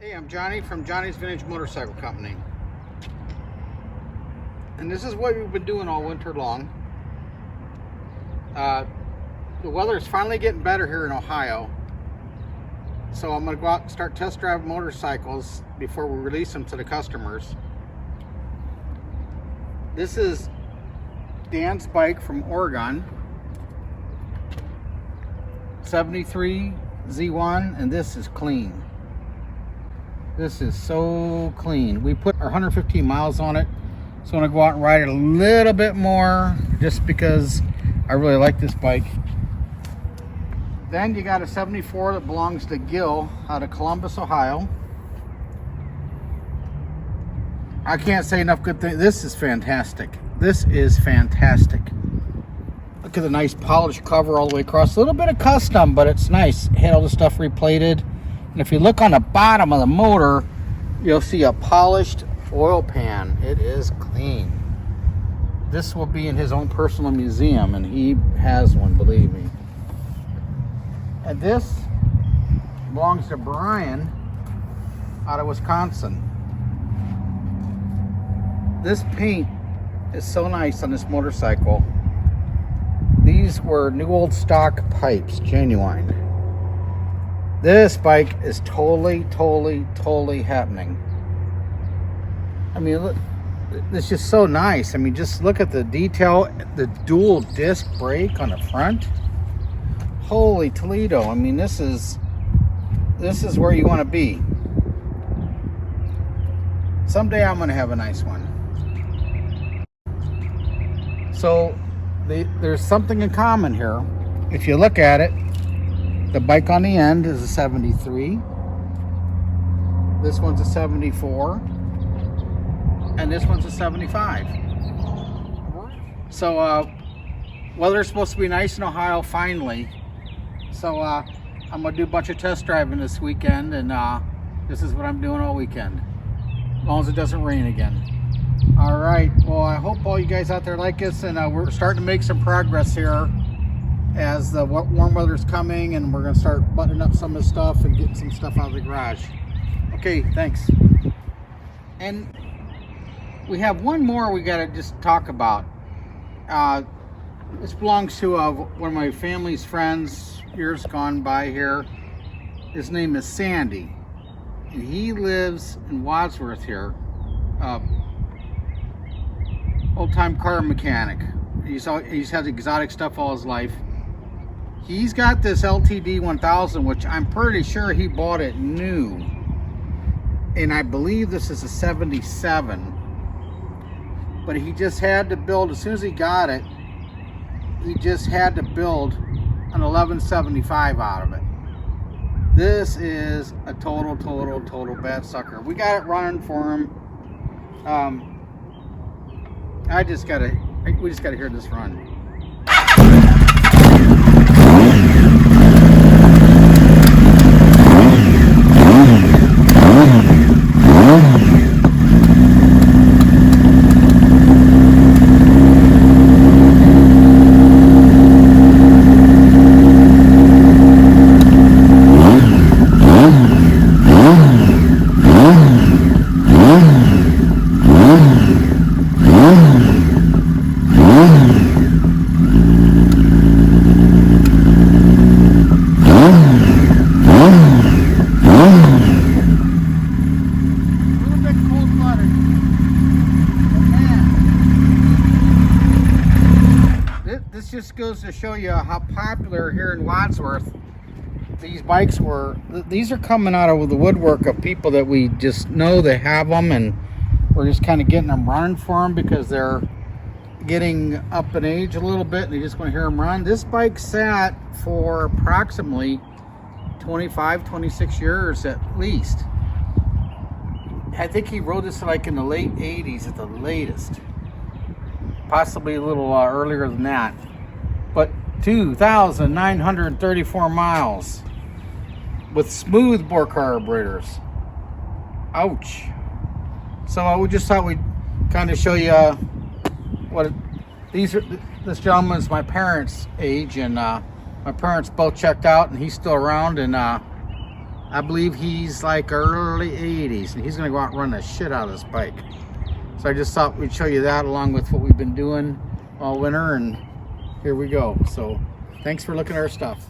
Hey, I'm Johnny from Johnny's Vintage Motorcycle Company. And this is what we've been doing all winter long. The weather is finally getting better here in Ohio. So I'm going to go out and start test driving motorcycles before we release them to the customers. This is Dan's bike from Oregon. 73 Z1, and this is clean. This is so clean. We put our 115 miles on it, so I'm gonna go out and ride it a little bit more just because I really like this bike. Then you got a 74 that belongs to Gil out of Columbus, Ohio. I can't say enough good things. This is fantastic. This is fantastic. Look at the nice polished cover all the way across. A little bit of custom, but it's nice. It had all the stuff replated. And if you look on the bottom of the motor, you'll see a polished oil pan. It is clean. This will be in his own personal museum, and he has one, believe me. And this belongs to Brian out of Wisconsin. This paint is so nice on this motorcycle. These were new old stock pipes, genuine. This bike is totally happening. I mean, look, it's just so nice. I mean, just look at the detail, the dual disc brake on the front. Holy Toledo. I mean, this is where you want to be. Someday I'm going to have a nice one. So there's something in common here. If you look at it, the bike on the end is a 73. This one's a 74. And this one's a 75. So weather's supposed to be nice in Ohio finally. So I'm gonna do a bunch of test driving this weekend, and this is what I'm doing all weekend, as long as it doesn't rain again. All right, well, I hope all you guys out there like us, and we're starting to make some progress here as the warm weather's coming, and we're gonna start buttoning up some of the stuff and getting some stuff out of the garage. Okay, thanks. And we have one more we gotta just talk about. This belongs to one of my family's friends, years gone by here. His name is Sandy, and he lives in Wadsworth here. Old-time car mechanic. He's had exotic stuff all his life. He's got this LTD 1000, which I'm pretty sure he bought it new, and I believe this is a 77. But he just had to build, as soon as he got it, he just had to build an 1175 out of it. This is a total bad sucker. We got it running for him. We just gotta hear this run. This just goes to show you how popular here in Wadsworth these bikes were. These are coming out of the woodwork of people that we just know they have them, and we're just kind of getting them running for them because they're getting up in age a little bit and you just want to hear them run. This bike sat for approximately 25-26 years at least. I think he rode this like in the late 80s at the latest, possibly a little earlier than that. But 2,934 miles with smooth bore carburetors. Ouch. So we just thought we'd kind of show you what these are. This gentleman's my parents' age, and my parents both checked out, and he's still around, and I believe he's like early 80s, and he's gonna go out and run the shit out of this bike. So I just thought we'd show you that along with what we've been doing all winter, and here we go. So thanks for looking at our stuff.